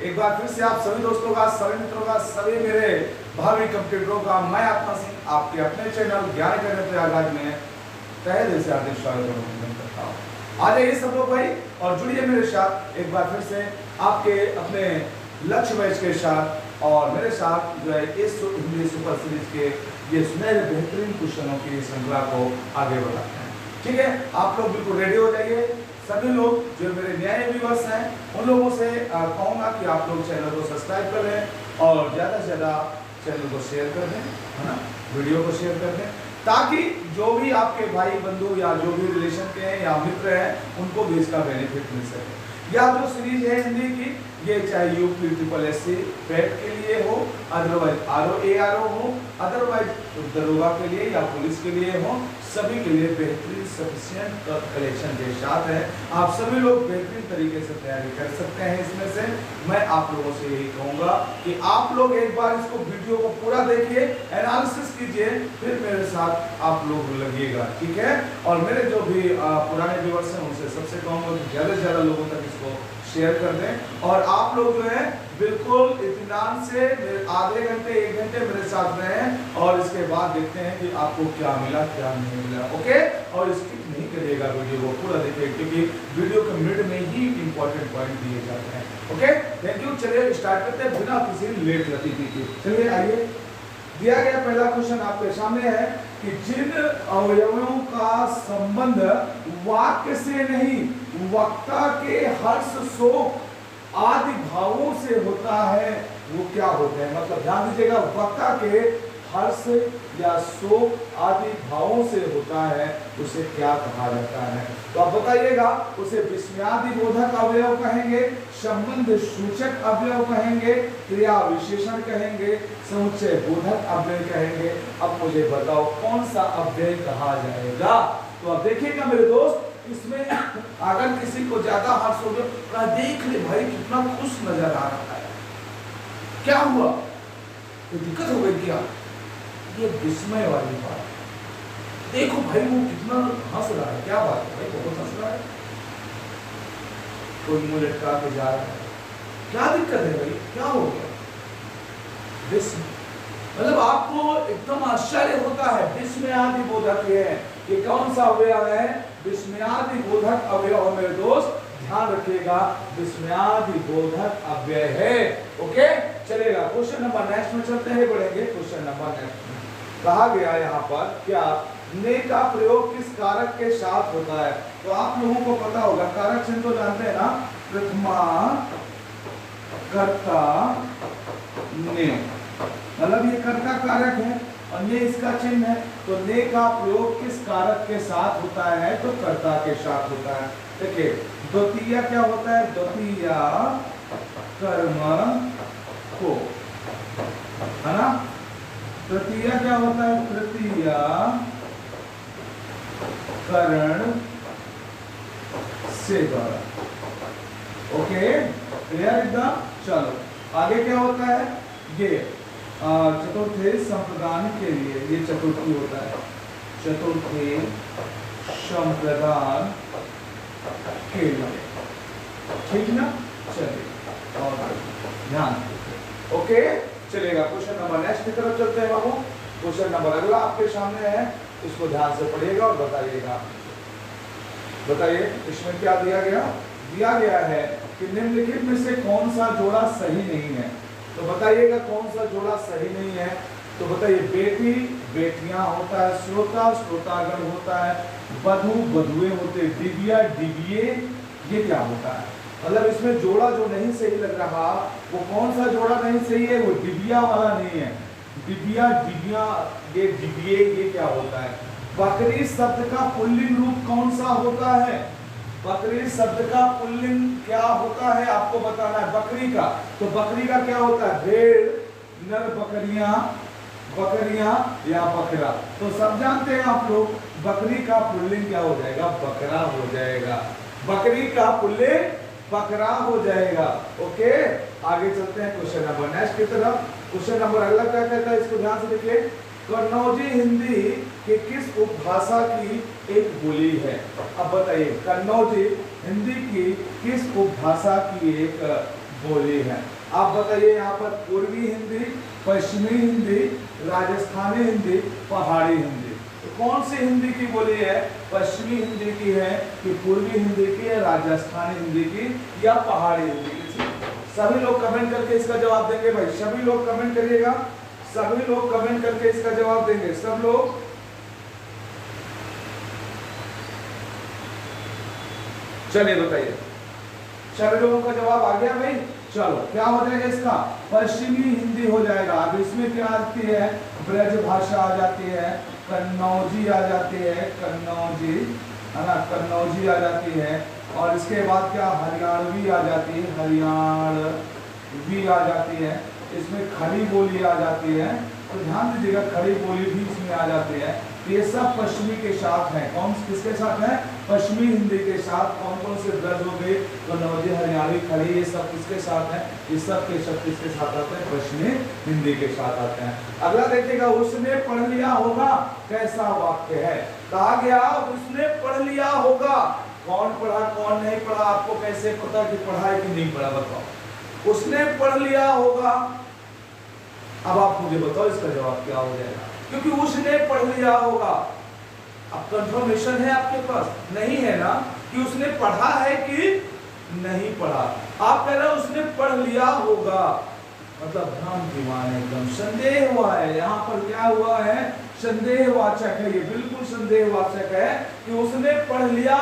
एक बार फिर से आप सभी दोस्तों का, सभी मित्रों का, सभी मेरे भावी कंप्यूटरों का मैं आत्मा सिंह आपके अपने चैनल ज्ञान करने प्रयागराज में तहे दिल से हार्दिक स्वागत करता हूँ। आ जाइए सब लोग भाई और जुड़िए मेरे साथ एक बार फिर से आपके अपने लक्ष्य बैच के साथ और मेरे साथ जो है इस हिंदी सुपर सीरीज के ये सुनहरे बेहतरीन क्वेश्चनों की श्रृंखला को आगे बढ़ाते हैं। ठीक है, आप लोग बिल्कुल रेडी हो जाइए। सभी लोग जो मेरे नए व्यूअर्स हैं उन लोगों से कहूँगा कि आप लोग चैनल को सब्सक्राइब कर लें और ज़्यादा से ज़्यादा चैनल को शेयर कर दें, है ना, वीडियो को शेयर कर दें, ताकि जो भी आपके भाई बंधु या जो भी रिलेशन के हैं या मित्र हैं उनको भी इसका बेनिफिट मिल सके। या जो सीरीज है हिंदी की, ये चाहे यूपी पेट के लिए हो, अदरवाइज ARO हो, अदरवाइज दरोगा के लिए या पुलिस के लिए हो, सभी के लिए बेहतरीन सफिशिएंट कलेक्शन के साथ है। आप सभी लोग बेहतरीन तरीके से तैयारी कर सकते हैं। इसमें से मैं आप लोगों से यही कहूँगा कि आप लोग एक बार इसको वीडियो को पूरा देखिए, एनालिसिस कीजिए, फिर मेरे साथ आप लोग लगिएगा। ठीक है, और मेरे जो भी पुराने व्यूअर्स हैं उनसे सबसे कहूँगा कि ज़्यादा से ज़्यादा लोगों तक इसको शेयर कर दें और आप लोग जो है बिल्कुल इत्मीनान से आधे घंटे 1 घंटे मेरे साथ रहें और इसके बाद देखते हैं कि आपको क्या मिला क्या नहीं मिला। ओके, और स्किप नहीं करिएगा, वीडियो को पूरा देखिए क्योंकि वीडियो के मिड में ही इंपॉर्टेंट पॉइंट दिए जाते हैं। Okay, thank you. चलिए स्टार्ट करते हैं बिना किसी लेट गति के। चलिए आइए, दिया गया पहला क्वेश्चन आपके सामने है कि जिन अवयवों का संबंध वाक्य से नहीं वक्ता के हर्ष शोक आदि भावों से होता है वो क्या होते हैं। मतलब ध्यान दीजिएगा, वक्ता के हर्ष या शोक आदि भावों से होता है उसे क्या कहा जाता है। तो आप बताइएगा, उसे विस्मयादि बोधक अवयव कहेंगे, संबंध सूचक अवयव कहेंगे, क्रिया विशेषण कहेंगे, समुच्चय बोधक अव्यय कहेंगे। अब मुझे बताओ कौन सा अव्यय कहा जाएगा। तो अब देखिएगा मेरे दोस्त, इसमें अगर किसी को ज्यादा हर्ष हो गया, देख ले भाई कितना खुश नजर आ रहा है, क्या हुआ, कोई दिक्कत हो गई क्या, ये विस्मय वाली बात। देखो भाई वो कितना हंस रहा है, क्या बात है भाई, बहुत हंस रहा है, कोई मुंह लटका के जा रहा है, क्या दिक्कत है भाई, क्या हो गया। विस्मय मतलब आपको एकदम आश्चर्य होता है। विस्मयादि बोधक है, ये कौन सा अवयव है, विस्मयादि बोधक अवयव मेरे दोस्त, ध्यान रखिएगा, विस्मयादि बोधक अव्यय है। ओके, चलेगा। क्वेश्चन नंबर नेक्स्ट में चलते हैं, बढ़ेंगे क्वेश्चन नंबर नेक्स्ट में। कहा गया यहाँ पर क्या ने का प्रयोग किस कारक के साथ होता है। तो आप लोगों को पता होगा, कारक चिन्ह तो जानते हैं ना, प्रथमा कर्ता ने, मतलब ये कर्ता कारक है और ये इसका चिन्ह है। तो ने का प्रयोग किस कारक के साथ होता है, तो कर्ता के साथ होता है। देखिए द्वितीय क्या होता है, द्वितीय कर्म को, है ना, तृतीय क्या होता है, तृतीय करण से द्वारा। ओके, क्लियर एकदम। चलो आगे क्या होता है, ये चतुर्थे संप्रदान के लिए, ये चतुर्थी होता है, चतुर्थे संप्रदान के लिए, ठीक ना। चलिए और ध्यान, ओके चलेगा। क्वेश्चन नंबर नेक्स्ट की तरफ चलते हैं बाबू। क्वेश्चन नंबर अगला आपके सामने है, इसको ध्यान से पढ़िएगा और बताइएगा। बताइए इसमें क्या दिया गया, दिया गया है कि निम्नलिखित में से कौन सा जोड़ा सही नहीं है। तो बताइएगा कौन सा जोड़ा सही नहीं है। तो बताइए, बेटी बेटियां होता है, श्रोता श्रोतागण होता है, बधू बधुए होते, दिव्या दिव्ये, ये क्या होता है। मतलब इसमें जोड़ा जो नहीं सही लग रहा, वो कौन सा जोड़ा नहीं सही है, वो दिव्या वाला नहीं है। दिव्या दिव्या, ये दिव्ये, ये क्या होता है। बकरी शब्द का पुल्लिंग रूप कौन सा होता है, बकरी शब्द का पुल्लिंग क्या होता है आपको बताना है। बकरी का, तो बकरी का क्या होता है, भेड़, नर बकरियां, बकरियां या बकरा। तो सब जानते हैं आप लोग, बकरी का पुल्लिंग क्या हो जाएगा, बकरा हो जाएगा। बकरी का पुल्लिंग बकरा हो जाएगा। ओके, आगे चलते हैं क्वेश्चन नंबर नेक्स्ट की तरफ। क्वेश्चन नंबर अगला क्या कहता है, इसको ध्यान से देखिए। कन्नौजी हिंदी के किस उपभाषा की एक बोली है। अब बताइए, कन्नौजी हिंदी की किस उपभाषा की एक बोली है। आप बताइए यहाँ पर पूर्वी हिंदी, पश्चिमी हिंदी, राजस्थानी हिंदी, पहाड़ी हिंदी, तो कौन सी हिंदी की बोली है? पश्चिमी हिंदी की है कि पूर्वी हिंदी की है, राजस्थानी हिंदी की या पहाड़ी हिंदी की? सभी लोग कमेंट करके इसका जवाब देंगे भाई, सभी लोग कमेंट करिएगा, सभी लोग कमेंट करके इसका जवाब देंगे, सब लोग। चलिए बताइए, सभी लोगों का जवाब आ गया भाई। चलो क्या हो जाएगा इसका? पश्चिमी हिंदी हो जाएगा। अब इसमें क्या आती है? ब्रज भाषा आ जाती है, कन्नौजी आ जाती है, कन्नौजी है ना, कन्नौजी आ जाती है, और इसके बाद क्या हरियाणवी आ जाती है, हरियाणवी आ जाती है, इसमें खड़ी बोली आ जाती है, तो ध्यान दीजिएगा खड़ी बोली भी इसमें आ जाती है। ये सब पश्चिमी के साथ है। कौन किसके साथ है? पश्चिमी हिंदी के साथ। कौन कौन से ब्रज हो गए? कन्नौजी, हरियाणवी, खड़ी, ये सब किसके साथ है? ये सब के सब किसके साथ आते हैं? पश्चिमी हिंदी के साथ आते हैं। अगला देखिएगा, उसने पढ़ लिया होगा कैसा वाक्य है? कहा गया उसने पढ़ लिया होगा। कौन पढ़ा कौन नहीं पढ़ा आपको कैसे पता कि पढ़ा है कि नहीं पढ़ा? बताओ। उसने पढ़ लिया होगा। अब आप मुझे बताओ इसका जवाब क्या हो जाएगा? क्योंकि उसने पढ़ लिया होगा। अब कंफर्मेशन है आपके पास? नहीं है ना कि उसने पढ़ा है कि नहीं पढ़ा। आप कह रहे हो उसने पढ़ लिया होगा, मतलब भ्रम विमान एकदम संदेह हुआ है। यहाँ पर क्या हुआ है? संदेहवाचक है, ये बिल्कुल संदेहवाचक है कि उसने पढ़ लिया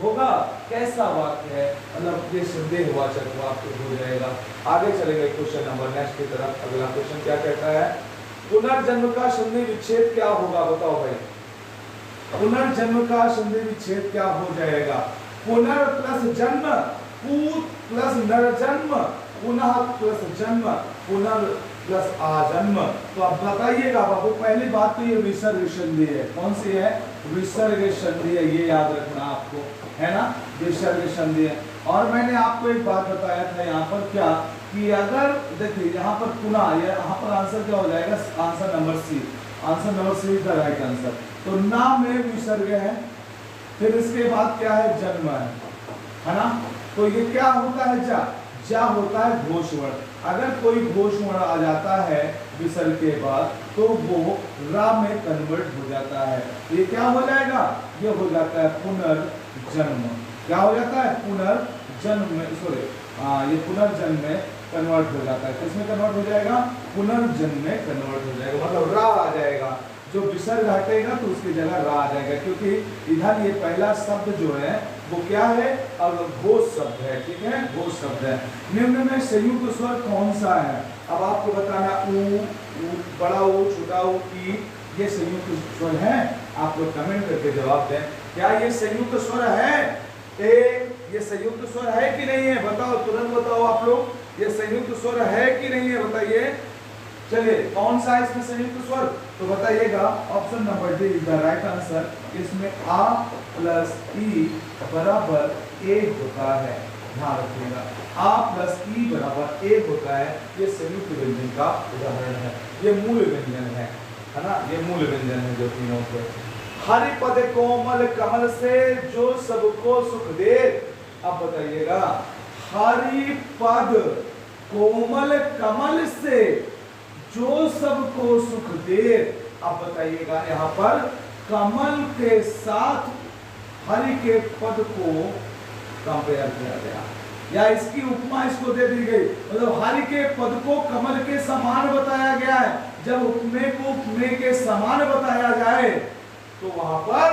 होगा कैसा वाक्य है, मतलब ये संदेहवाचक वाक्य हो जाएगा। आगे चलेगा क्वेश्चन नंबर नेक्स्ट की तरफ। अगला क्वेश्चन क्या कहता है? पुनर्जन्म का संधि विच्छेद क्या होगा? बताओ भाई, पुनर्जन्म का संधि विच्छेद क्या हो जाएगा? पुनर् प्लस जन्म, पूत प्लस नरजन्म, पुनः प्लस जन्म, पुनर् प्लस आजन्म। तो अब बताइएगा बाबू, पहली बात तो ये विसर्ग संधि है। कौन सी है? विसर्ग संधि है, ये याद रखना आपको, है ना, विसर्ग संधि है। और मैंने आपको एक बात बताया था यहाँ पर क्या कि अगर देखिए यहाँ पर पुनः, यहाँ पर आंसर क्या हो जाएगा? Answer number C, answer number C is the right answer. तो ना में विसर्ग है, फिर इसके बाद क्या है? जन्म है ना। तो ये क्या होता है? जा होता है घोषवर्ण। अगर कोई घोषवर्ण आ जाता है विसर्ग के बाद तो वो रा में कन्वर्ट हो जाता है। ये क्या हो जाएगा? ये हो जाता है पुनर्जन्म। क्या हो जाता है? पुनर्जन्म में, सॉरी ये पुनर्जन्म में कन्वर्ट हो जाता है। किसमें कन्वर्ट हो जाएगा? पुनर्जन्म में कन्वर्ट हो जाएगा, मतलब रा आ जाएगा। जो विसर्ग हटेगा तो उसकी जगह रा आ जाएगा, क्योंकि इधर ये पहला शब्द जो है वो क्या है? अब घोष शब्द है, ठीक है, घोष शब्द है। निम्न में संयुक्त स्वर कौन सा है? अब आपको बताना, ऊ, बड़ा ऊ, छोटा ऊ, ई, ये संयुक्त स्वर है। आप लोग कमेंट करके जवाब दें, क्या ये संयुक्त स्वर है? ये संयुक्त स्वर है कि नहीं है? बताओ, तुरंत बताओ आप लोग, ये संयुक्त स्वर है कि नहीं है? बताइए। चलिए, कौन सा है इसमें संयुक्त स्वर? तो बताइएगा। Option number D is the right answer. इसमें आ प्लस ई बराबर ए होता है। ध्यान रखिएगा, आ प्लस ई बराबर ए होता है। ये संयुक्त व्यंजन का उदाहरण है, ये मूल व्यंजन है ना, ये मूल व्यंजन है जो तीनों के। हरिपद कोमल कमल से जो सबको सुख दे। अब बताइएगा, हरिपद कोमल कमल से जो सबको सुख दे। अब बताइएगा, यहाँ पर कमल के साथ हरि के पद को कंपेयर किया गया, या इसकी उपमा इसको दे दी गई, मतलब हरि के पद को कमल के समान बताया गया है। जब उपमे को उपमे के समान बताया जाए तो वहां पर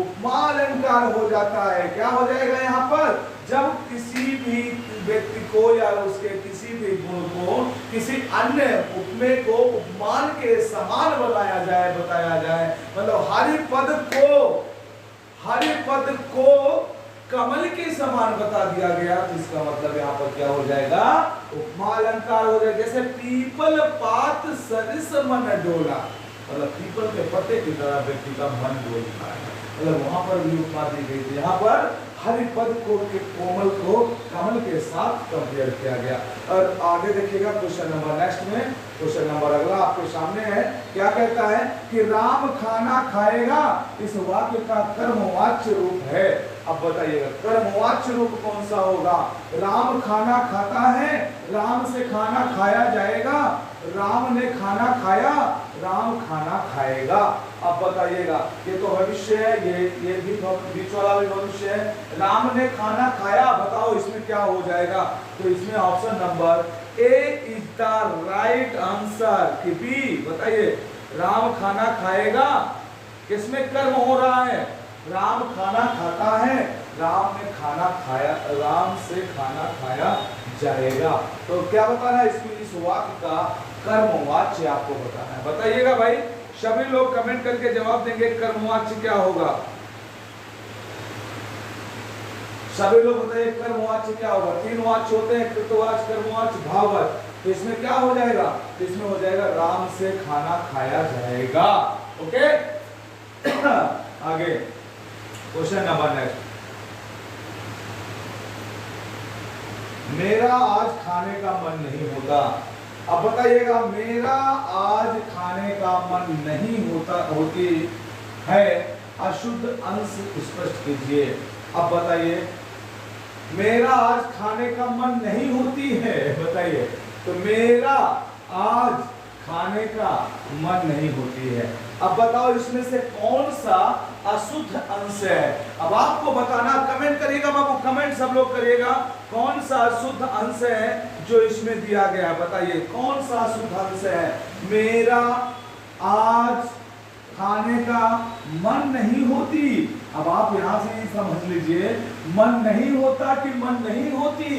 उपमा अलंकार हो जाता है। क्या हो जाएगा यहाँ पर? जब किसी भी व्यक्ति को या उसके किसी भी गुण को किसी अन्य उपमे को उपमान के समान बताया जाए, मतलब हरिपद को कमल के समान बता दिया गया, तो इसका मतलब यहाँ पर क्या हो जाएगा? उपमा अलंकार हो जाएगा। जैसे पीपल पात सरिस मन डोला, मतलब पीपल के पत्ते की तरह व्यक्ति का मन डोलता है, मतलब वहां पर भी उपमा दी गई थी। यहाँ पर हरिपद को के कोमल को कमल के साथ कंपेयर किया गया। और आगे देखिएगा क्वेश्चन नंबर नेक्स्ट में, क्वेश्चन नंबर अगला आपके सामने है। क्या कहता है कि राम खाना खाएगा, इस वाक्य का कर्मवाच्य रूप है। अब बताइएगा कर्मवाच्य रूप कौन सा होगा? राम खाना खाता है, राम से खाना खाया जाएगा, राम ने खाना खाया, राम खाना खाएगा। अब बताइएगा ये तो भविष्य है, ये भी बीच वाला भी भविष्य है। राम ने खाना खाया, बताओ इसमें क्या हो जाएगा? तो इसमें option number A is the right answer कि बी। बताइए राम खाना खाएगा, किसमें कर्म हो रहा है? राम खाना खाता है, राम ने खाना खाया, राम से खाना खाया जाएगा। तो क्या बताना है इसमें? इस वाक्य का कर्मवाच्य आपको बताना है। बताइएगा भाई, सभी लोग कमेंट करके जवाब देंगे कर्मवाच्य क्या होगा। सभी लोग बताइए कर्मवाच्य क्या होगा। 3 वाच्य होते हैं, कृतवाच्य, कर्मवाच्य, भाववाच्य। तो इसमें क्या हो जाएगा? तो इसमें हो जाएगा राम से खाना खाया जाएगा। ओके आगे क्वेश्चन नंबर नेक्स्ट। मेरा आज खाने का मन नहीं होता। अब बताइएगा मेरा आज खाने का मन नहीं होती है, अशुद्ध अंश स्पष्ट कीजिए। अब बताइए मेरा आज खाने का मन नहीं होती है, बताइए तो मेरा आज खाने का मन नहीं होती है। अब बताओ इसमें से कौन सा अशुद्ध अंश है? अब आपको बताना, कमेंट करिएगा बाबू, कमेंट सब लोग करिएगा, कौन सा अशुद्ध अंश है जो इसमें दिया गया है? बताइए कौन सा अशुद्ध अंश है? मेरा आज खाने का मन नहीं होती। अब आप यहां से ही समझ लीजिए मन नहीं होता कि मन नहीं होती?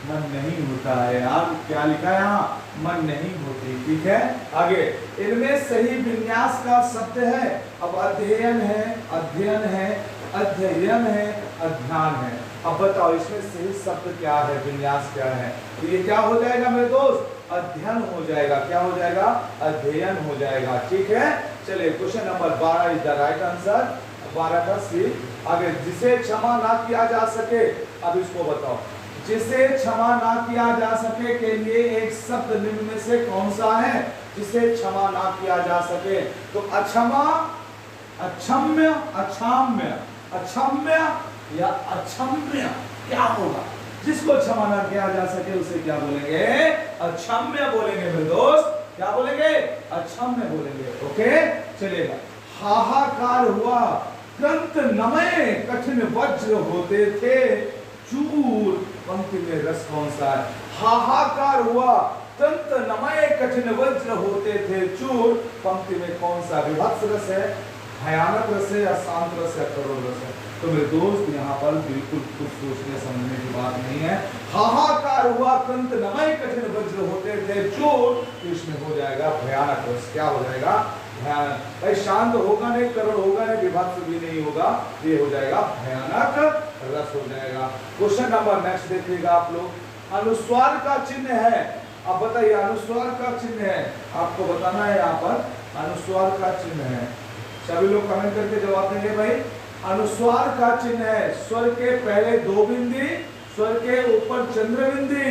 मन नहीं होता है यार, क्या लिखा है यहाँ? मन नहीं होती। ठीक है आगे, इनमें सही विन्यास का शब्द है। अब अध्ययन है, अध्ययन है, अध्ययन है, अध्यान है। अब बताओ इसमें सही शब्द क्या है, विन्यास क्या है? तो ये क्या हो जाएगा मेरे दोस्त? अध्ययन हो जाएगा। क्या हो जाएगा? अध्ययन हो जाएगा। ठीक है चलिए question number 12 is the right answer. 12 का सी। आगे, जिसे क्षमा ना किया जा सके, अब इसको बताओ। जिसे क्षमा ना किया जा सके के लिए एक शब्द निम्न में से कौन सा है? जिसे क्षमा ना किया जा सके, तो अक्षमा, अक्षम्य, अक्षाम्य, अक्षम्य या अक्षम्य क्या होगा? जिसको क्षमा ना किया जा सके उसे क्या बोलेंगे? अक्षम्य बोलेंगे मेरे दोस्त। क्या बोलेंगे? अक्षम्य बोलेंगे। ओके चलेगा। हाहाकार हुआ, क्रंत नमय कठिन वज्र होते थे, चूर पंक्ति में रस कौन सा है? हाहाकार हुआ, क्रंत नमय कठिन वज्र होते थे, चूर पंक्ति में कौन सा? विभत्स रस है, भयानक रस है, या शांत रस है, करुण रस है? तो मेरे दोस्त यहाँ पर बिल्कुल कुछ सोचने समझने की बात नहीं है। हाहाकार हुआ, क्रंत नमय कठिन वज्र होते थे, चोर, तो इसमें हो जाएगा भयानक रस। क्या हो जाएगा? भयानक। भाई शांत होगा नहीं, करुण होगा नहीं, विभत्स भी नहीं होगा, ये हो जाएगा भयानक रस हो जाएगा। क्वेश्चन नंबर नेक्स्ट देखिएगा आप लोग। अनुस्वार का चिन्ह है। अब बताइए अनुस्वार का चिन्ह है, आपको बताना है यहाँ पर अनुस्वार का चिन्ह है। सभी लोग कमेंट करके जवाब देंगे भाई। अनुस्वार का चिन्ह है, स्वर के पहले 2 बिंदी, स्वर के ऊपर चंद्र बिंदी,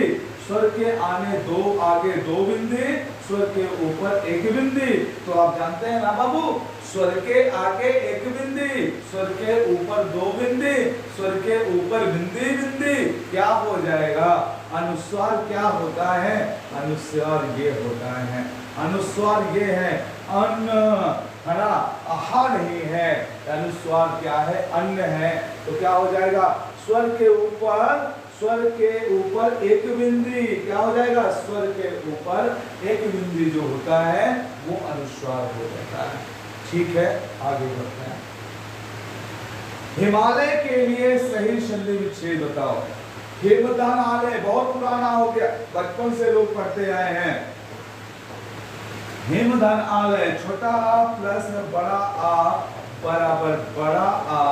स्वर के आगे 2 बिंदी, स्वर के ऊपर 1 बिंदी। तो आप जानते हैं ना बाबू, स्वर के आगे 1 बिंदी, स्वर के ऊपर 2 बिंदी, स्वर के ऊपर बिंदी बिंदी, क्या हो जाएगा? अनुस्वार क्या होता है? अनुस्वार ये होता है, अनुस्वार ये है अन्न, है ना, आहा नहीं है। अनुस्वार क्या है? अन्न है। तो क्या हो जाएगा? स्वर के ऊपर 1 बिंदी, क्या हो जाएगा? स्वर के ऊपर 1 बिंदी जो होता है वो अनुस्वार हो जाता है। ठीक है आगे बढ़ते हैं। हिमालय के लिए सही शल्य विच्छेद बताओ। हेमदानालय बहुत पुराना हो गया, बचपन से लोग पढ़ते आए हैं। हेमधन आलय, छोटा आ प्लस बड़ा आ बराबर बड़ा आ,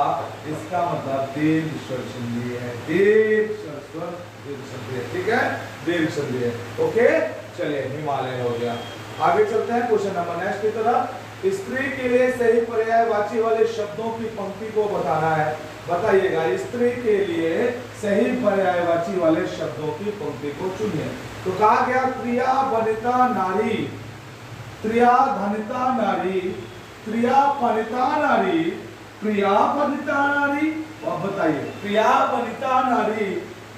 इसका मतलब दीर्घ स्वर संधि है। दीर्घ स्वर दीर्घ संधि है। ठीक है दीर्घ संधि है। ओके चलिए हिमालय हो गया। आगे चलते हैं क्वेश्चन नंबर नेक्स्ट की तरफ। स्त्री के लिए सही पर्यायवाची वाले शब्दों की पंक्ति को बताना है। बताइएगा स्त्री के लिए सही पर्यायवाची वाले शब्दों की पंक्ति को चुनिए। तो कहा गया क्रिया वनिता नारी, त्रिया धनिता नारी, त्रिया पनिता नारी, प्रिया वनिता नारी, आप बताइए प्रिया वनिता नारी,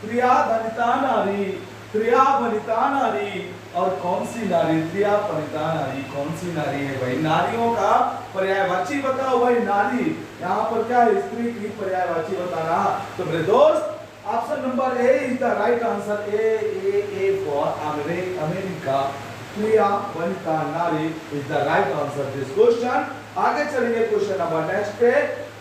प्रिया वनिता नारी, प्रिया वनिता नारी, और कौन सी नारी? प्रिया वनिता नारी कौन सी नारी है भाई? नारियों का पर्यायवाची बताओ भाई। नारी यहाँ पर क्या है? स्त्री की पर्यायवाची बताना। तो मेरे दोस्त option number A is the right answer. A for America, Priya Vanita Nari is the right answer this question. आगे चलिए क्वेश्चन नंबर नेक्स्ट पे।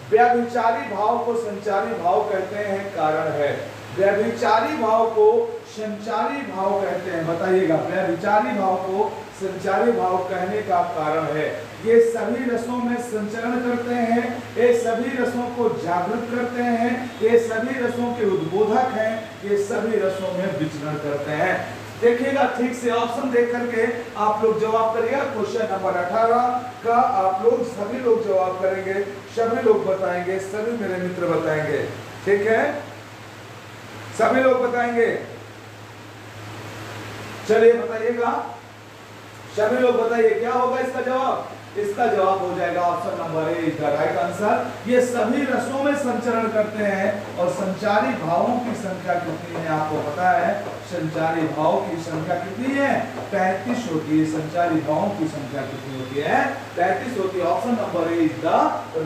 व्यभिचारी भाव को संचारी भाव कहते हैं, कारण है। व्यभिचारी भाव को संचारी भाव कहते हैं, बताइएगा। व्यभिचारी भाव को संचारी भाव कहने का कारण है, ये सभी रसों में संचरण करते हैं, ये सभी रसों को जागृत करते हैं, ये सभी रसों के उद्बोधक हैं, ये सभी रसों में विचरण करते हैं। देखिएगा ठीक से ऑप्शन देख करके आप लोग जवाब करिएगा। क्वेश्चन नंबर 18 का आप लोग सभी लोग जवाब करेंगे, सभी लोग बताएंगे, सभी मेरे मित्र बताएंगे, ठीक है? सभी लोग बताएंगे। चलिए बताइएगा, सभी लोग बताइए क्या होगा इसका जवाब? इसका जवाब हो जाएगा option number A is the right answer. ये सभी रसों में संचरण करते हैं। और संचारी भावों की संख्या कितनी है आपको पता है? संचारी भाव की संख्या कितनी है? 35 होती है। संचारी भावों की संख्या कितनी होती है? 35 होती है। Option number A is the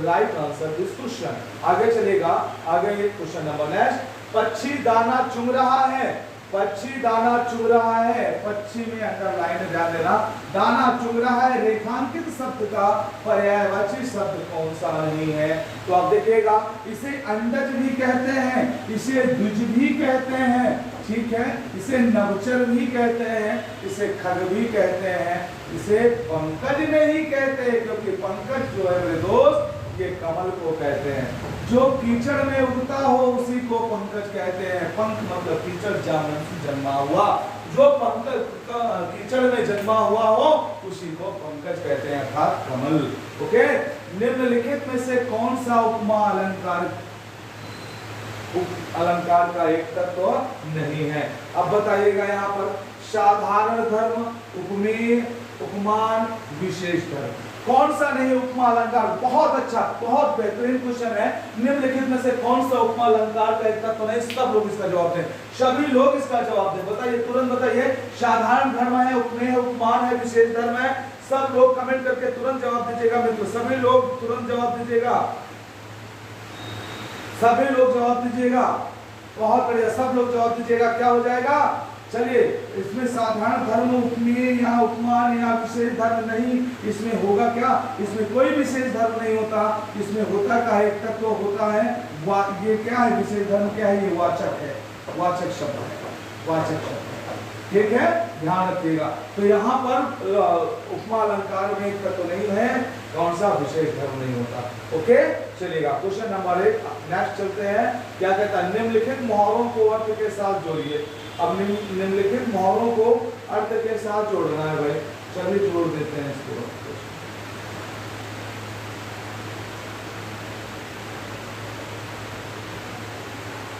right answer this question. आगे चलेगा, आगे क्वेश्चन नंबर नेक्स्ट। पक्षी दाना चुग रहा है, पक्षी दाना चुग रहा है, पक्षी में अंडरलाइन ध्यान देना, दाना चुग रहा है, रेखांकित शब्द का पर्यायवाची शब्द कौन सा नहीं है? तो आप देखिएगा, इसे अंडज भी कहते हैं, इसे द्विज भी कहते हैं, ठीक है, इसे नवचर भी कहते हैं, इसे खग भी कहते हैं, इसे पंकज नहीं कहते, क्योंकि पंकज जो है मेरे दोस्त ये कमल को कहते हैं। जो कीचड़ में उगता हो उसी को पंकज कहते हैं। पंख मतलब कीचड़ जन्मा हुआ, जो पंकज कीचड़ में जन्मा हुआ हो उसी को पंकज कहते हैं, अर्थात कमल। ओके, निम्नलिखित में से कौन सा उपमा अलंकार का एक तत्व नहीं है? अब बताइएगा यहाँ पर साधारण धर्म, उपमेय, उपमान, विशेष धर्म, कौन सा नहीं उपमा अलंकार? बहुत अच्छा, बहुत बेहतरीन क्वेश्चन है। निम्नलिखित में से कौन सा उपमा अलंकार का एक तत्व नहीं? सब लोग इसका जवाब दें, सभी लोग इसका जवाब दें, बताइए, तुरंत बताइए। साधारण धर्म है, उपमेय, उपमान है, विशेष धर्म है। सब लोग कमेंट करके तुरंत जवाब दीजिएगा मित्रों, सभी लोग तुरंत जवाब दीजिएगा, सभी लोग जवाब दीजिएगा। बहुत बढ़िया, सब लोग जवाब दीजिएगा। क्या हो जाएगा? चलिए, इसमें साधारण धर्म, उपमेय या उपमान या विशेष धर्म नहीं, इसमें होगा क्या? इसमें कोई विशेष धर्म नहीं होता, इसमें होता का एक तत्व होता है। ये क्या है? विशेष धर्म क्या है? ये वाचक है, वाचक शब्द है, वाचक शब्द है, ठीक है, ध्यान रखिएगा। तो यहाँ पर उपमा अलंकार में एक तत्व नहीं है, कौन सा? विशेष धर्म नहीं होता। ओके, चलिएगा क्वेश्चन नंबर 1 नेक्स्ट चलते हैं। क्या कहता है? निम्नलिखित मुहावरों को अर्थ के साथ जोड़िए। अब निम्नलिखित मुहावरों को अर्थ के साथ जोड़ना है भाई, चलिए जोड़ देते हैं इसको।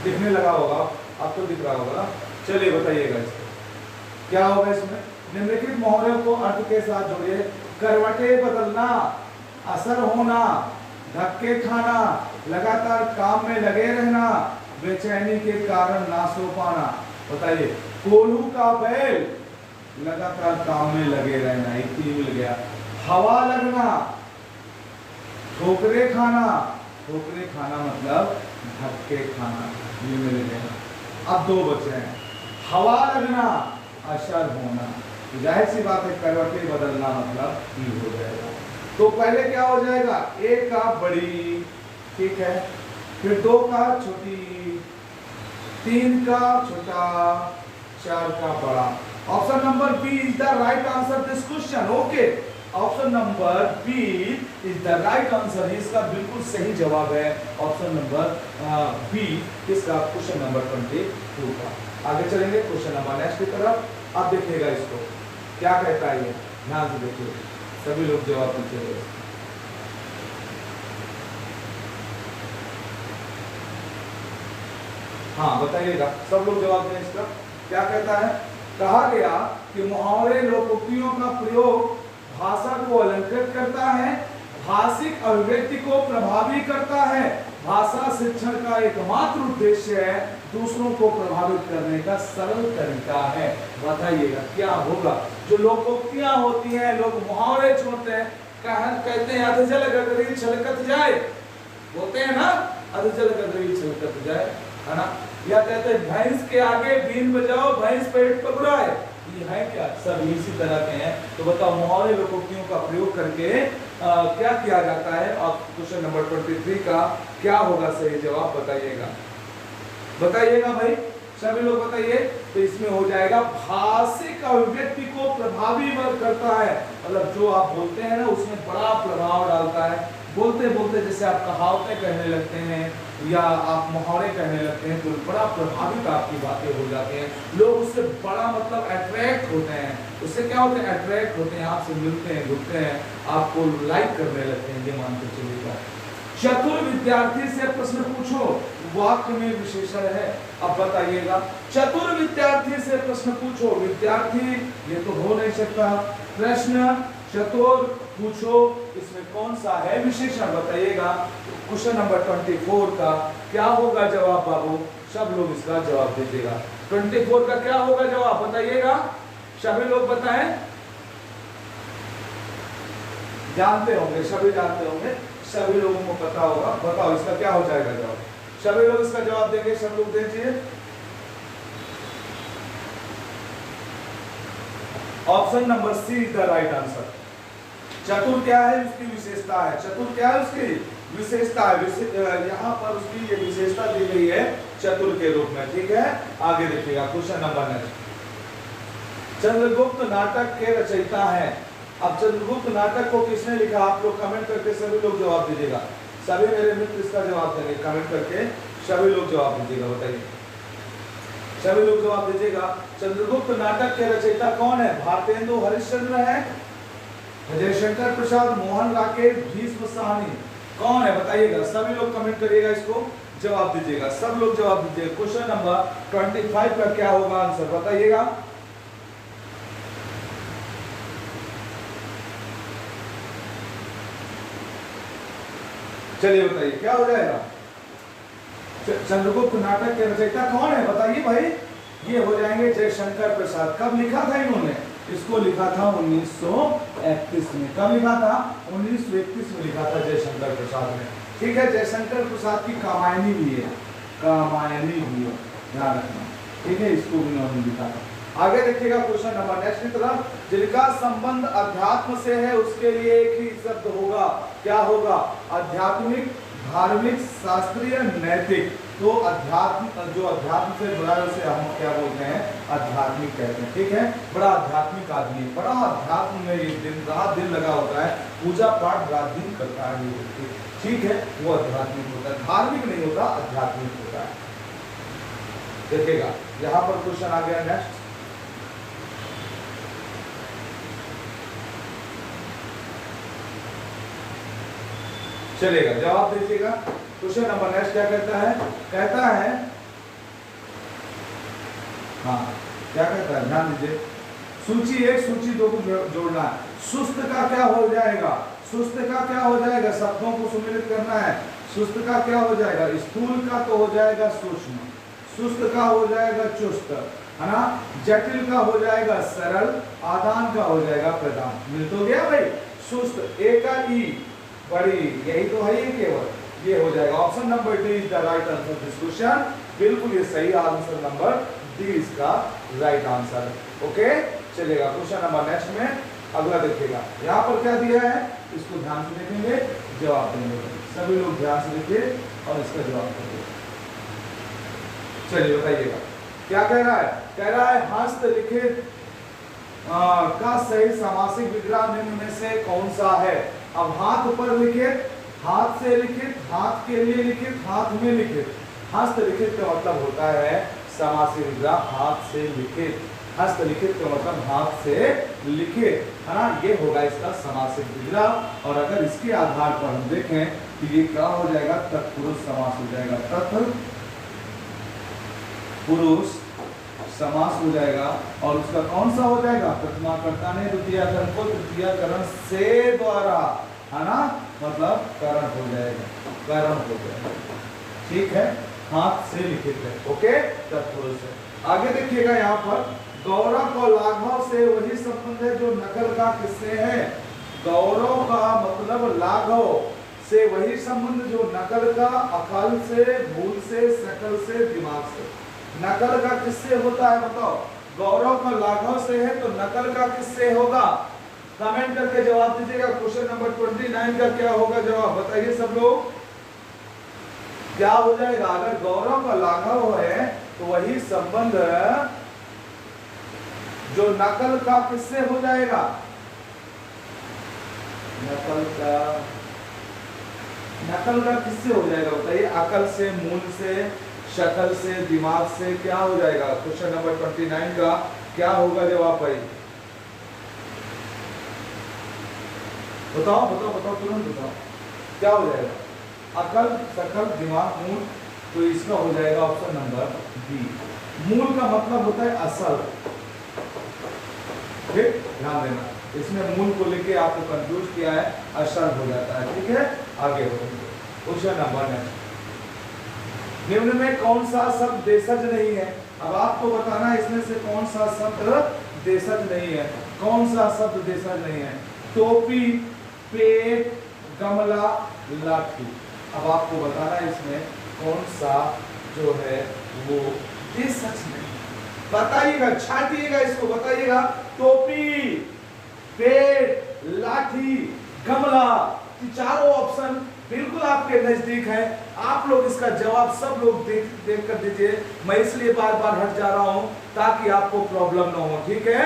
दिखने लगा होगा, अब तो दिख रहा होगा। चलिए बताइएगा इसको क्या होगा इसमें। निम्नलिखित मुहावरों को अर्थ के साथ जोड़िए। करवटे बदलना, असर होना, धक्के खाना, लगातार काम में लगे रहना, बेचैनी के कारण ना सो पाना। बताइए, कोल्हू का बैल, लगातार काम में लगे रहना, एक तीन मिल गया। हवा लगना, ठोकरे खाना, ठोकरे खाना मतलब धक्के खाना, ये मिल गया। अब 2 बचे हैं। हवा लगना, असर होना, जाहिर सी बात है करवटे बदलना मतलब ही हो जाएगा। तो पहले क्या हो जाएगा? 1 का बड़ी, ठीक है, फिर 2 का छोटी, 3 का छोटा, 4 का बड़ा। Option number B is the right answer this question. Okay, option number B is the right answer, इसका बिल्कुल सही जवाब है ऑप्शन नंबर बी, इसका क्वेश्चन नंबर 22 का। आगे चलेंगे क्वेश्चन नंबर नेक्स्ट की तरफ। अब देखिएगा इसको क्या कहता है, ये ध्यान से देखिए, सभी लोग जवाब दीजिएगा। हाँ बताइएगा, सब लोग जवाब दें इसका। क्या कहता है? कहा गया कि मुहावरे लोकोक्तियों का प्रयोग भाषा को अलंकृत करता है, भाषिक अभिव्यक्ति को प्रभावी करता है। भाषा शिक्षण का एकमात्र उद्देश्य है दूसरों को प्रभावित करने का सरल तरीका है। बताइएगा क्या होगा? जो लोकोक्तियां होती हैं, लोग मुहावरे छोड़ते हैं, कहते हैं अधजल गगरी छलकत जाए, बोलते हैं ना अधजल गगरी छलकत जाए, है ना? या कहते हैं भैंस के आगे बीन बजाओ भैंस पेट पकड़ाए, ये है क्या? सब इसी तरह के हैं। तो बताओ मुहावरे लोकोक्तियों का प्रयोग करके क्या किया जाता है? अब क्वेश्चन नंबर 23 का क्या होगा सही जवाब बताइएगा, बताइएगा भाई, सभी लोग बताइए। तो इसमें हो जाएगा भाषिक अभिव्यक्ति को प्रभावी करता है, मतलब जो आप बोलते हैं ना उसमें बड़ा प्रभाव डालता है। बोलते बोलते जैसे आप कहावतें कहने लगते हैं या आप मुहावरे कहने लगते हैं तो बड़ा प्रभावित आपकी बातें हो जाती हैं, लोग उससे बड़ा मतलब अट्रैक्ट होते हैं। उससे क्या होते हैं? अट्रैक्ट होते हैं, आपसे मिलते हैं, घुलते हैं, आपको लाइक करने लगते हैं, ये मानते चलिएगा। चतुर विद्यार्थी से प्रश्न पूछो, वाक्य में विशेषण है। अब बताइएगा, चतुर विद्यार्थी से प्रश्न पूछो, विद्यार्थी ये तो हो नहीं सकता, प्रश्न चतुर पूछो, इसमें कौन सा है विशेषण बताइएगा। क्वेश्चन नंबर 24 का क्या होगा जवाब बाबू? सब लोग इसका जवाब दीजिएगा। 24 का क्या होगा जवाब बताइएगा, सभी लोग बताएं। जानते होंगे, सभी जानते होंगे, सभी लोगों को पता होगा। बताओ इसका क्या हो जाएगा जवाब? सभी लोग इसका जवाब देंगे, सब लोग दीजिए। Option number C is the right answer. चतुर क्या है? उसकी विशेषता है। चतुर क्या है? उसकी विशेषता है। यहाँ पर उसकी ये विशेषता दी गई है चतुर के रूप में, ठीक है। आगे देखिएगा क्वेश्चन नंबर नेक्स्ट। चंद्रगुप्त नाटक के रचयिता हैं। अब चंद्रगुप्त नाटक को किसने लिखा? आप लोग कमेंट करके सभी लोग जवाब दीजिएगा। सभी मेरे मित्र इसका जवाब देंगे, कमेंट करके सभी लोग जवाब दीजिएगा। बताइए, सभी लोग जवाब दीजिएगा। चंद्रगुप्त नाटक के रचयिता कौन है? भारतेंदु हरिश्चंद्र है, जयशंकर प्रसाद, मोहन राकेश, भीष्म साहनी, कौन है बताइएगा। सभी लोग कमेंट करिएगा, इसको जवाब दीजिएगा, सब लोग जवाब दीजिएगा। क्वेश्चन नंबर 25 का क्या होगा आंसर बताइएगा। चलिए बताइए क्या हो जाएगा। चंद्रगुप्त नाटक के रचयिता कौन है बताइए भाई। ये हो जाएंगे जयशंकर प्रसाद। कब लिखा था इन्होंने? इसको लिखा था 1931 में। कब लिखा था? 1931 में लिखा था जयशंकर प्रसाद ने, ठीक है। जयशंकर प्रसाद की कामायनी भी है, कामायनी भी है, ध्यान रखना, ठीक है। इसको भी इन्होंने लिखा था। आगे देखिएगा क्वेश्चन नंबर नेक्स्ट की तरफ। जिनका संबंध अध्यात्म से है उसके लिए एक ही शब्द होगा, क्या होगा? आध्यात्मिक, धार्मिक, शास्त्रीय, नैतिक। तो अध्यात्म, जो अध्यात्म से जुड़ा है उसे हम क्या बोलते हैं? आध्यात्मिक कहते हैं, ठीक है। बड़ा आध्यात्मिक आदमी, बड़ा अध्यात्म में ये दिन रात दिन लगा होता है, पूजा पाठ रात दिन करता है ये व्यक्ति, ठीक है, वो आध्यात्मिक होता है। धार्मिक नहीं होता, आध्यात्मिक होता है। देखिएगा यहाँ पर क्वेश्चन आ गया नेक्स्ट। चलेगा, जवाब दीजिएगा। क्वेश्चन नंबर नेक्स्ट क्या कहता है? कहता है, हाँ क्या कहता है, ध्यान दीजिए। सूची 1 सूची 2 को जोड़ना है। सुस्त का क्या हो जाएगा? सुस्त का क्या हो जाएगा? शब्दों को सुमिलित करना है। सुस्त का क्या हो जाएगा? स्थूल का तो हो जाएगा सूक्ष्म, सुस्त का हो जाएगा चुस्त, है ना। जटिल का हो जाएगा सरल, आदान का हो जाएगा प्रदान। मिल तो गया भाई। सुस्त ए का ई बड़ी, यही तो है ये केवल, ये हो जाएगा। Option number D is the right answer this question. बिल्कुल ये सही आंसर नंबर डी इसका राइट आंसर। ओके चलेगा। क्वेश्चन नंबर नेक्स्ट में अगला देखिएगा। यहाँ पर क्या दिया है इसको ध्यान से देखेंगे, जवाब देंगे। सभी लोग ध्यान से देखिए और इसका जवाब देंगे। चलिए बताइएगा क्या कह रहा है। कह रहा है हस्तलिखित का सही समासिक विग्रह निम्न में से कौन सा है। अब हाथ पर लिखित, हाथ से लिखित, हाथ के लिए लिखित, हाथ में लिखित। हस्तलिखित का मतलब होता है समासिक विग्रह हाथ से लिखित। हस्तलिखित का मतलब हाथ से लिखित, है ना। ये होगा इसका समासिक विग्रह। और अगर इसके आधार पर हम देखें तो ये क्या हो जाएगा? तत्पुरुष समास हो जाएगा। तत्पुरुष समास हो जाएगा। और उसका कौन सा हो जाएगा? प्रथमाकर्ता ने द्वितीयकरण को तृतीयकरण से द्वारा, है ना, मतलब करण हो जाएगा, करण हो जाएगा। ठीक है, हाथ से लिखित है। ओके, तत्पुरुष है। आगे देखिएगा यहाँ पर गौरव और लाघव से वही संबंध है जो नकल का किससे है। गौरव का मतलब लाघव से वही संबंध जो नकल का अकल से, भूल से, शकल से, दिमाग से। नकल का किससे होता है बताओ। गौरव का लाघव से है तो नकल का किससे होगा। कमेंट करके जवाब दीजिएगा। क्वेश्चन नंबर 29 का क्या होगा जवाब बताइए सब लोग, क्या हो जाएगा। अगर गौरव का लाघव है तो वही संबंध जो नकल का किससे हो जाएगा। नकल का किससे हो जाएगा बताइए। अकल से, मूल से, शकल से, दिमाग से, क्या हो जाएगा। क्वेश्चन नंबर 29 का क्या होगा जवाब भाई, बताओ बताओ बताओ, तुरंत बताओ क्या हो जाएगा। अकल, शकल, दिमाग, मूल, तो इसका हो जाएगा ऑप्शन नंबर बी। मूल का मतलब होता है असल। ठीक, ध्यान देना, इसमें मूल को लेके आपको कंफ्यूज किया है, असल हो जाता है। ठीक है, आगे बढ़ेंगे। क्वेश्चन नंबर नेक्स्ट, निम्न में कौन सा शब्द देशज नहीं है। अब आपको बताना इसमें से कौन सा शब्द देशज नहीं है। कौन सा शब्द देशज नहीं है। टोपी, पेट, गमला, लाठी। अब आपको बताना है इसमें कौन सा जो है वो देशज नहीं। बताइएगा, छाटिएगा इसको, बताइएगा। टोपी, पेट, लाठी, गमला, चारों ऑप्शन बिल्कुल आपके नजदीक है। आप लोग इसका जवाब सब लोग देख कर दीजिए। मैं इसलिए बार बार हट जा रहा हूं ताकि आपको प्रॉब्लम ना हो। ठीक है,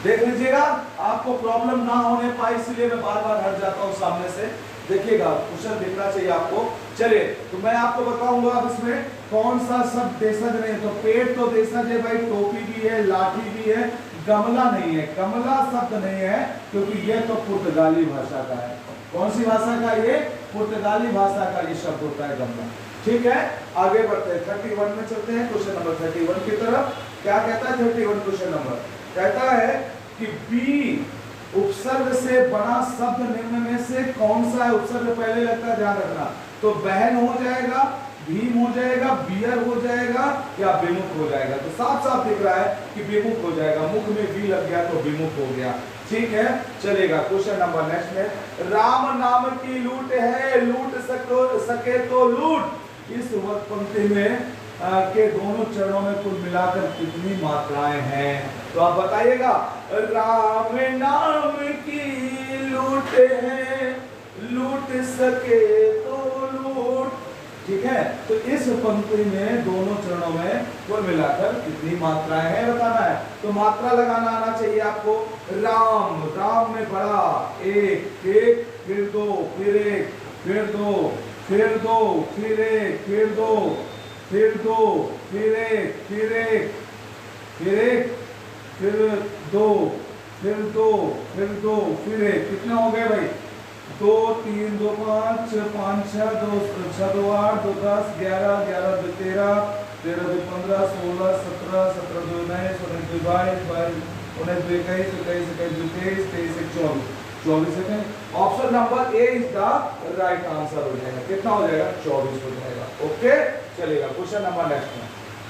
देख लीजिएगा, आपको प्रॉब्लम ना होने पाए इसलिए मैं बार बार हट जाता हूं सामने से। देखिएगा, क्वेश्चन दिखना चाहिए आपको। चलिए, तो मैं आपको बताऊंगा अब इसमें कौन सा शब्द देशज नहीं है। तो पेट तो देशज है भाई, टोपी भी है, लाठी भी है, गमला नहीं है। गमला शब्द नहीं है क्योंकि ये तो पुर्तगाली भाषा का है। कौन सी भाषा का, ये पुर्तगाली भाषा का ये शब्द होता है गमला। ठीक है, आगे बढ़ते हैं। 31 में चलते हैं, क्वेश्चन नंबर 31 की तरफ। क्या कहता है 31 क्वेश्चन नंबर, कहता है कि बी उपसर्ग से बना शब्द निम्न में से कौन सा है। उपसर्ग पहले लगता है, ध्यान रखना। तो बहन हो जाएगा, भीम हो जाएगा, बियर हो जाएगा, या विमुख हो जाएगा। तो साफ साफ दिख रहा है कि विमुख हो जाएगा। मुख में भी लग गया तो विमुख हो गया। ठीक है, चलेगा। क्वेश्चन नंबर नेक्स्ट में, राम नाम की लूट है, लूट सके तो लूट। इस पंक्ति में के दोनों चरणों में कुल मिलाकर कितनी मात्राएं हैं। तो आप बताइएगा। राम नाम की लूट है, लूट सके तो लूट। ठीक है, तो इस पंक्ति में दोनों चरणों में कुल मिलाकर कितनी मात्राएं हैं बताना है। तो मात्रा लगाना आना चाहिए आपको। राम, राम में बड़ा, एक, एक, फिर दो, फिर एक, फिर दो, फिर दो, फिर एक, फिर दो, फिर दो, फिर एक, फिर एक, फिर एक, फिर दो, फिर दो, फिर दो, फिर एक। कितना हो गए भाई, 2 3 2 5 5 6 2 6 2 8 2 10 11 11 2 13 13 2 15 16 17 17 2 19 19 2 22 19 2 21 21 22 23 23 24 24 second. Option number A is the right answer हो जाएगा। कितना हो जाएगा, 24 हो जाएगा। ओके, चलेगा। क्वेश्चन नंबर नेक्स्ट में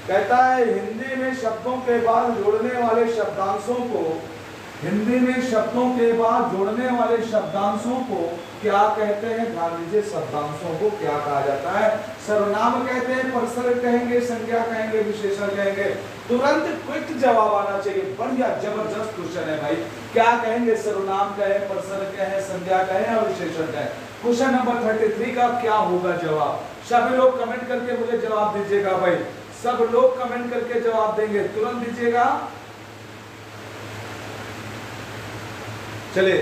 कहता है हिंदी में शब्दों के बाद जोड़ने वाले शब्दांशों को, हिंदी में शब्दों के बाद जोड़ने वाले शब्दांशों को क्या कहते हैं। ध्यान दीजिए, शब्दांशों को क्या कहा जाता है। सर्वनाम कहते हैं, परसर्ग कहेंगे, संज्ञा कहेंगे, विशेषण कहेंगे। तुरंत क्विक जवाब आना चाहिए। बढ़िया जबरदस्त क्वेश्चन है भाई। क्या कहेंगे, सर्वनाम कहें, परसर्ग कहें, संज्ञा कहें और विशेषण कहें। क्वेश्चन नंबर 33 का क्या होगा जवाब। सभी लोग कमेंट करके मुझे जवाब दीजिएगा भाई। सब लोग कमेंट करके जवाब देंगे, तुरंत दीजिएगा। चलिए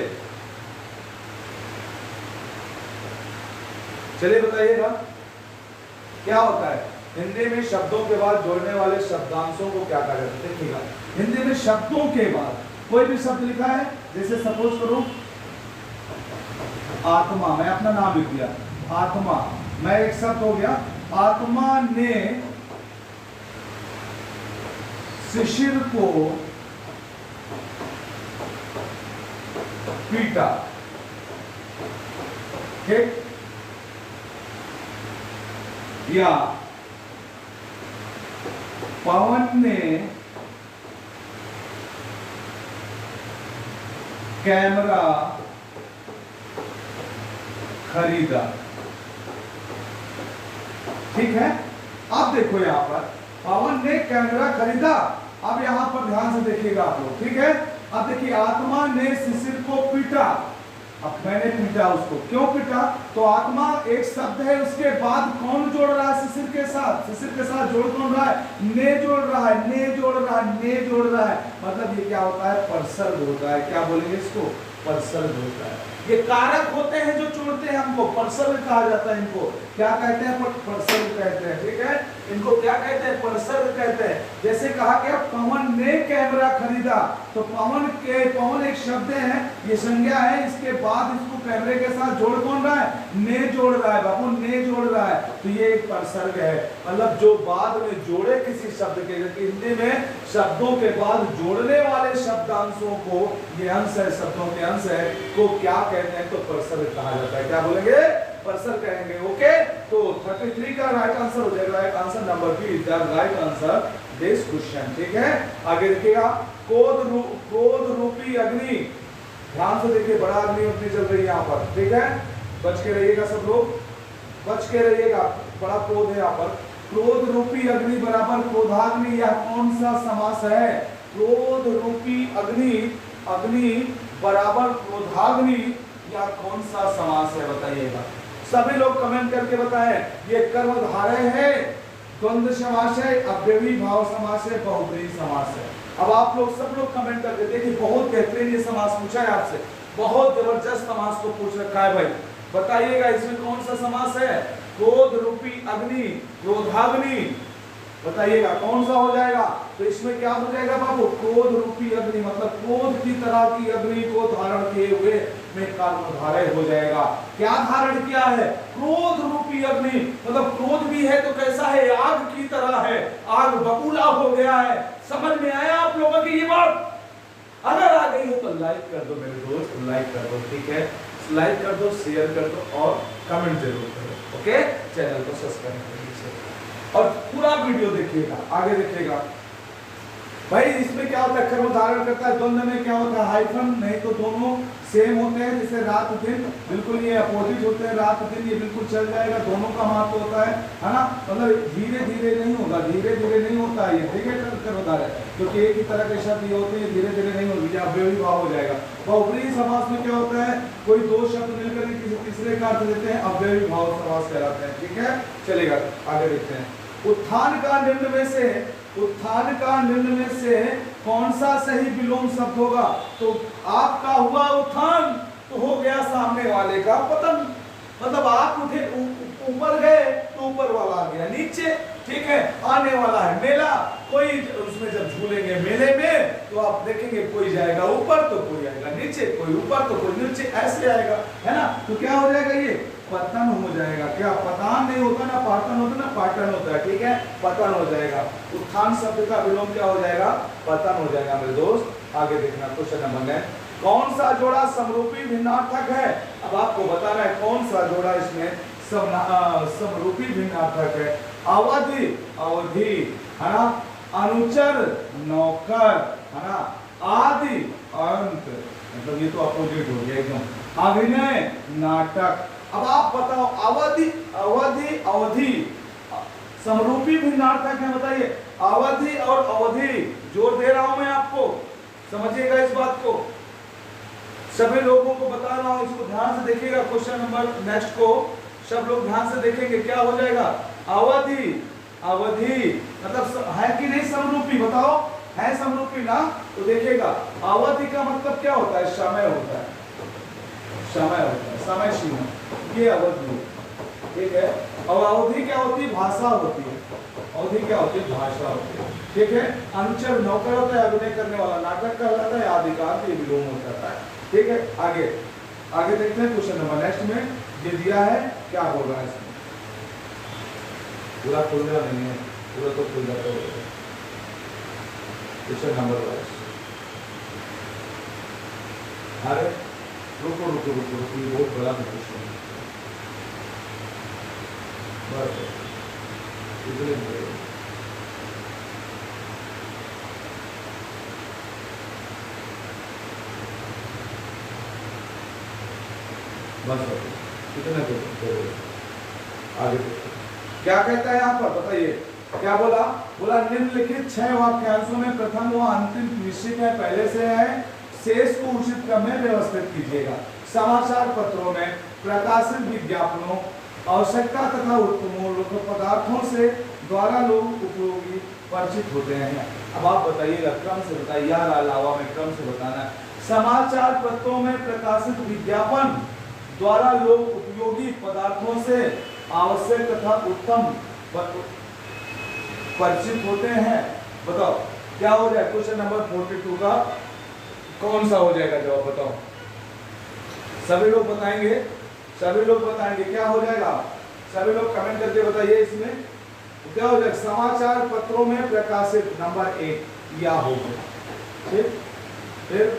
चलिए बताइएगा क्या होता है। हिंदी में शब्दों के बाद जोड़ने वाले शब्दांशों को क्या कहा जाता है। देखिएगा, हिंदी में शब्दों के बाद कोई भी शब्द लिखा है, जैसे सपोज करो आत्मा, मैं अपना नाम लिख दिया आत्मा, मैं एक शब्द हो गया। आत्मा ने शिशिर को पीटा। ठीक, या पवन ने कैमरा खरीदा। ठीक है, अब देखो यहां पर पवन ने कैमरा खरीदा। अब यहां पर ध्यान से देखिएगा आप लोग। ठीक है, अब देखिए आत्मा ने शिशिर को पीटा। अब मैंने पीटा उसको, क्यों पीटा? तो आत्मा एक शब्द है, उसके बाद कौन जोड़ रहा है शिशिर के साथ? शिशिर के साथ जोड़ कौन रहा है? ने जोड़ रहा है, ने जोड़ रहा है, ने जोड़ रहा है। मतलब ये क्या होता है? परसर्ग होता है। क्या बोलेंगे इसको? परसर्ग होता है। ये कारक होते हैं जो जोड़ते हैं हमको, परसर्ग कहा जाता है। इनको क्या कहते हैं? परसर्ग कहते हैं। ठीक है, इनको क्या कहते हैं? परसर्ग कहते हैं। जैसे कहा गया पवन ने कैमरा खरीदा, तो पवन एक शब्द है, ये संज्ञा है, इसके बाद इसको कैमरे के साथ जोड़ कौन रहा है? ने जोड़ रहा है बाबू, ने जोड़ रहा है। तो ये एक परसर्ग है, मतलब जो बाद में जोड़े किसी शब्द के। हिंदी में शब्दों के बाद जोड़ने वाले शब्दांशों को, ये अंश है, शब्दों के अंश है, को क्या कहते हैं? तो परसर्ग कहा जाता है। क्या बोलेंगे? परसर्ग कहेंगे। ओके, तो 33 का राइट आंसर हो जाएगा। Right answer number B is the right answer this question. ठीक है, आगे देखिएगा। क्रोध रूपी अग्नि, ध्यान से देखिए, बड़ा अग्नि अपनी चल रही है यहाँ पर। ठीक है, बच के रहिएगा सब लोग, बच के रहिएगा, बड़ा क्रोध है यहाँ पर। क्रोध रूपी अग्नि बराबर क्रोधाग्नि, यह कौन सा समास है? क्रोध रूपी अग्नि, अग्नि बराबर क्रोधाग्नि, या कौन सा समास है? बताइएगा सभी लोग, कमेंट करके बताएं। ये कर्मधारय है, द्वंद्व समास है, अव्ययी भाव समास है, बहुब्रीहि समास है। अब आप लोग सब लोग कमेंट करके देखिए, बहुत बेहतरीन ये समास पूछा है आपसे, बहुत जबरदस्त समास को पूछ रखा है भाई। बताइएगा इसमें कौन सा समास है? क्रोध रूपी अग्नि, क्रोधाग्नि, बताइएगा कौन सा हो जाएगा? तो इसमें क्या हो जाएगा बाबू? क्रोध रूपी अग्नि, मतलब क्रोध की तरह की अग्नि को धारण किए हुए में कर्मधारय हो जाएगा। क्या धारण किया है? क्रोध रूपी अग्नि, मतलब क्रोध भी है तो कैसा है? आग की तरह है, आग बबूला हो गया है। समझ में आया आप लोगों की ये बात? अगर आ गई हो तो लाइक कर दो मेरे दोस्त, लाइक कर दो। ठीक है, लाइक कर दो, शेयर कर दो और कमेंट जरूर करो। ओके, चैनल को सब्सक्राइब कर लीजिए और पूरा वीडियो देखिएगा, आगे देखिएगा। भाई इसमें क्या होता है? कर्म धारण करता है। द्वंद्व में क्या होता है? हाइफन, नहीं तो दोनों सेम होते हैं, जैसे रात दिन, बिल्कुल ये अपोजिट होते हैं। रात दिन ये बिल्कुल चल जाएगा, दोनों का महत्व होता है ना? मतलब धीरे धीरे नहीं होगा, धीरे धीरे नहीं होता है ये। ठीक है, कर्म धारण, क्योंकि एक ही तरह के शब्द ये होते हैं, धीरे धीरे नहीं होगी, या अव्ययी भाव हो जाएगा। बहुब्रीहि समास में क्या होता है? कोई दो शब्द मिलकर किसी तीसरे का अर्थ देते हैं, अव्ययी भाव समास कहलाते हैं। ठीक है, चलेगा, आगे देखते हैं। उत्थान का निम्न में से, उत्थान का निम्न में से कौन सा सही विलोम शब्द होगा? तो आपका हुआ उत्थान तो हो गया सामने वाले का पतन। मतलब आप उठे ऊपर गए तो ऊपर वाला आ गया नीचे। ठीक है, आने वाला है मेला, कोई उसमें जब झूलेंगे मेले में तो आप देखेंगे कोई जाएगा ऊपर तो कोई आएगा नीचे, कोई ऊपर तो कोई नीचे, ऐसे आएगा, है ना? तो क्या हो जाएगा? ये पतन हो जाएगा। क्या पतान नहीं होता ना, पाटन होता ना, पाटन होता है। ठीक है, पतन हो जाएगा। उत्थान शब्द का विलोम क्या हो जाएगा? पतन हो जाएगा मेरे दोस्त। आगे देखना, क्वेश्चन नंबर 9, कौन सा जोड़ा समरूपी भिन्नार्थक है? अब आपको बताना है कौन सा जोड़ा इसमें समरूपी भिन्नार्थक है। अवधि, अवधि, है ना? अनुचर, नौकर, है ना? आदि, अंत, मतलब ये तो अपोजिट हो गया एकदम। अभिनय, नाटक। अब आप बताओ, अवधि, अवधि, अवधि समरूपी भिन्नार्थक है, बताइए। अवधि और अवधि जोर दे रहा हूं मैं आपको, समझिएगा इस बात को, सभी लोगों को बता रहा हूं, इसको ध्यान से देखिएगा। क्वेश्चन नंबर नेक्स्ट को सब लोग ध्यान से देखेंगे, क्या हो जाएगा? अवधि, अवधि मतलब है कि नहीं समरूपी? बताओ, है समरूपी ना? तो देखिएगा अवधि का मतलब क्या होता है? समय होता है, समय होता है, समय सीमा, ये अवधि। ठीक है, और अवधि क्या होती है? भाषा होती है। अवधि क्या होती है? भाषा होती है। ठीक है, अनुचर नौकर होता है, अभिनय करने वाला नाटक कहलाता है, आदिकार ये विलोम हो जाता है। ठीक है, आगे आगे देखते हैं क्वेश्चन नंबर नेक्स्ट में ये दिया है, क्या बोल रहा है इसमें? पूरा खुल रहा नहीं है, पूरा तो खुल जाता है। क्वेश्चन नंबर 22, अरे रुको रुको रुको रुको, ये बहुत बड़ा क्वेश्चन है। बस इतने बस कितने आगे क्या कहता है यहाँ पर बताइए, क्या बोला? बोला निम्नलिखित 6 वाक्यांशों में प्रथम व अंतिम निश्चित है, पहले से है, शेष को उचित क्रम में व्यवस्थित कीजिएगा। समाचार पत्रों में प्रकाशित विज्ञापनों, आवश्यकता तथा उत्तम पदार्थों से द्वारा लोग उपयोगी परिचित होते हैं। अब आप बताइएगा, क्रम से बताइए, यार अलावा में क्रम से बताना है। समाचार पत्रों में प्रकाशित विज्ञापन द्वारा लोग उपयोगी पदार्थों से आवश्यक तथा उत्तम परिचित होते हैं। बताओ क्या हो जाए? क्वेश्चन नंबर 42 का कौन सा हो जाएगा जवाब? बताओ, सभी लोग बताएंगे, सभी लोग बताएंगे क्या हो जाएगा? सभी लोग कमेंट करके बताइए इसमें क्या हो जाएगा? समाचार पत्रों में प्रकाशित नंबर 1 या हो गया, ठीक। फिर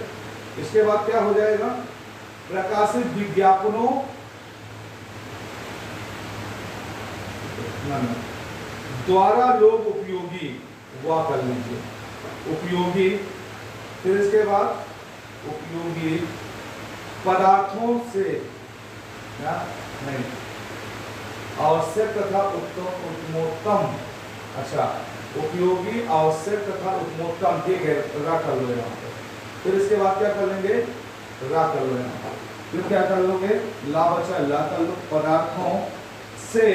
इसके बाद क्या हो जाएगा? प्रकाशित विज्ञापनों द्वारा लोग उपयोगी, वाह कर लीजिए, उपयोगी। फिर इसके बाद उपयोगी पदार्थों से या नहीं, आवश्यक तथा उत्तमोत्तम, अच्छा उपयोगी, आवश्यक तथा उत्तमोत्तम, ठीक है, रख लो यहाँ पर। फिर इसके बाद क्या कर लेंगे? रख लो यहाँ पर। फिर क्या कर लोगे? ला बचा ला कर लो, पदार्थों से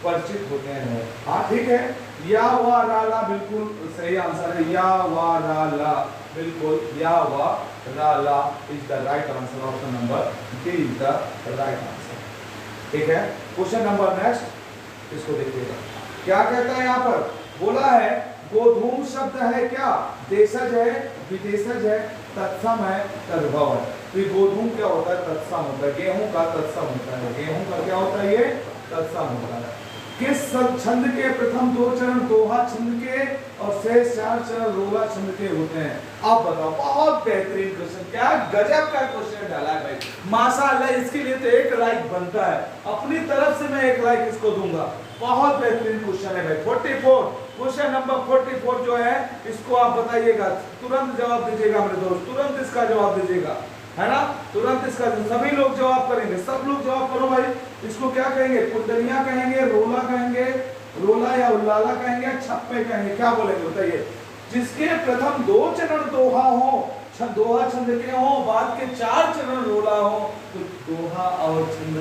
परिचित होते हैं। हाँ ठीक है, या वा रा ला बिल्कुल सही आंसर है। या वा रा ला बिल्कुल, या वा रा ला is the right answer. Option number D is the right answer, ठीक है। क्वेश्चन नंबर नेक्स्ट, इसको देखिएगा क्या कहता है यहाँ पर। बोला है गोधूम शब्द है क्या? देशज है, विदेशज है, तत्सम है, तद्भव है। तो गोधूम क्या होता है? तत्सम होता है। गेहूं का तत्सम होता है। गेहूं का क्या होता है? ये तत्सम होता है। किस छंद के प्रथम 2 चरण दोहा छंद के और शेष 4 चरण रोला छंद के होते हैं? आप बताओ। बहुत बेहतरीन क्वेश्चन, क्या गजब का क्वेश्चन डाला है भाई, माशाअल्लाह। इसके लिए तो 1 लाइक बनता है, अपनी तरफ से मैं 1 लाइक इसको दूंगा। बहुत बेहतरीन क्वेश्चन है भाई। 44 क्वेश्चन नंबर 44 जो है, इसको आप बताइएगा, तुरंत जवाब दीजिएगा मेरे दोस्त, तुरंत इसका जवाब दीजिएगा, है ना? तुरंत इसका सभी लोग जवाब करेंगे, सब लोग जवाब करो भाई। इसको क्या कहेंगे? कुंडलियां कहेंगे, रोला कहेंगे, रोला या उल्लाला कहेंगे, छप्पे कहेंगे, क्या बोलेंगे बताइए? जिसके प्रथम 2 चरण दोहा हो, दोहा छंद के हो, बाद के 4 चरण रोला हो, तो दोहा और छंद,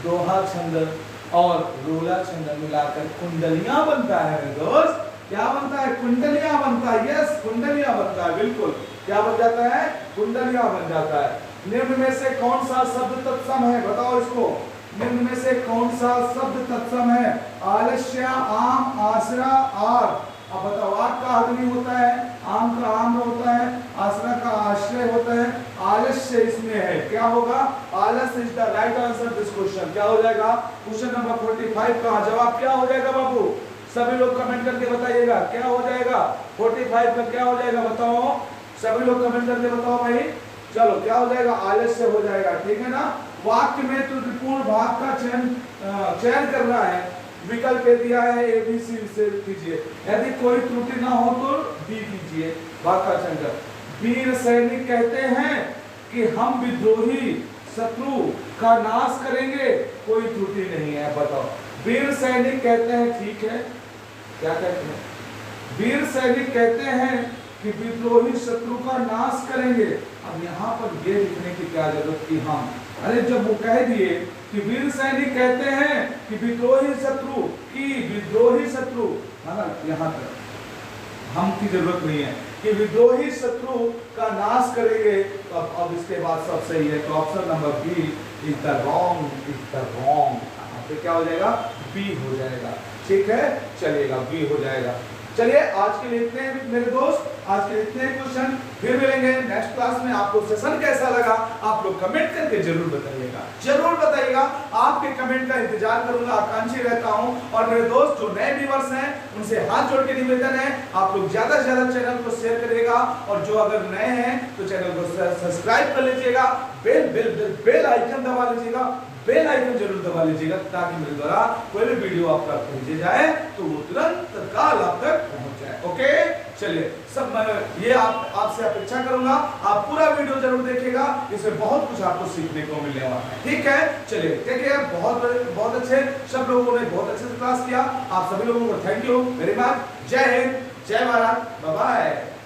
दोहा छंद और रोला छंद मिलाकर कुंडलियां बनता है मेरे दोस्त। क्या बनता है? कुंडलियां बनता है। यस, कुंडलियां बनता है, बिल्कुल। क्या बन जाता है? कुंडलियां बन जाता है। निम्न में से कौन सा शब्द तत्सम है? बताओ इसको। निम्न में से कौन सा शब्द तत्सम है? आलस्य, आम, आसरा, आर। अब बताओ, आग का अग्नि होता है, आम का आम्र होता है, आसरा का आश्रय होता है, आलस्य इसमें है। क्या होगा? आलस्य is the right answer this question. क्या हो जाएगा? क्वेश्चन नंबर 45 का जवाब क्या हो जाएगा बाबू? सभी लोग कमेंट करके बताइएगा क्या हो जाएगा? 45 का क्या हो जाएगा बताओ? सभी लोग कमेंट करके बताओ भाई। चलो क्या हो जाएगा? आलस्य हो जाएगा, ठीक है ना? वाक्य में त्रुटिपूर्ण भाग का चयन करना है। विकल्प दिया है ए बी सी से कीजिए, यदि कोई त्रुटि ना हो तो डी कीजिए। भाग का चयन कर। वीर सैनिक कहते हैं कि हम विद्रोही शत्रु का नाश करेंगे, कोई त्रुटि नहीं है। बताओ, वीर सैनिक कहते हैं, ठीक है, क्या कहते हैं? वीर सैनिक कहते हैं कि विद्रोही शत्रु का नाश करेंगे। अब यहाँ पर ये लिखने की क्या जरूरत थी? हम अरे जब वो कह दिए कि वीर सैनिक कहते हैं कि विद्रोही शत्रु है ना, यहाँ तक हम की जरूरत नहीं है कि विद्रोही शत्रु का नाश करेंगे। तो अब इसके बाद सब सही है, तो option number B is the wrong. क्या हो जाएगा? बी हो जाएगा, ठीक है, चलेगा, बी हो जाएगा। चलिए आज के लिए इतने हैं मेरे दोस्त, आज के लिए इतने क्वेश्चन। फिर मिलेंगे नेक्स्ट क्लास में। आपको सेशन कैसा लगा आप लोग कमेंट करके जरूर बताइएगा, आपके कमेंट का इंतजार करूंगा, आकांक्षी रहता हूं। और मेरे दोस्त जो नए व्यूअर्स हैं उनसे हाथ जोड़ के निवेदन है, आप लोग ज्यादा से ज्यादा चैनल को शेयर करिएगा, और जो अगर नए हैं तो चैनल को सब्सक्राइब कर लीजिएगा, बेल आइकन दबा लीजिएगा, बेल आइकन जरूर दबा लीजिएगा ताकि मेरे द्वारा कोई भी वीडियो आपका भेजे जाए तो वो तुरंत तत्काल आप तक पहुंच जाए। ओके, चलिए सब मैं ये आपसे अपेक्षा करूंगा आप पूरा वीडियो जरूर देखिएगा, इसमें बहुत कुछ आपको सीखने को मिलने वाला है। ठीक है, चलिए टेक केयर। बहुत अच्छे सब लोगों ने बहुत अच्छे से क्लास किया। आप सभी लोगों को थैंक यू वेरी मच। जय हिंद, जय भारत, बाय बाय।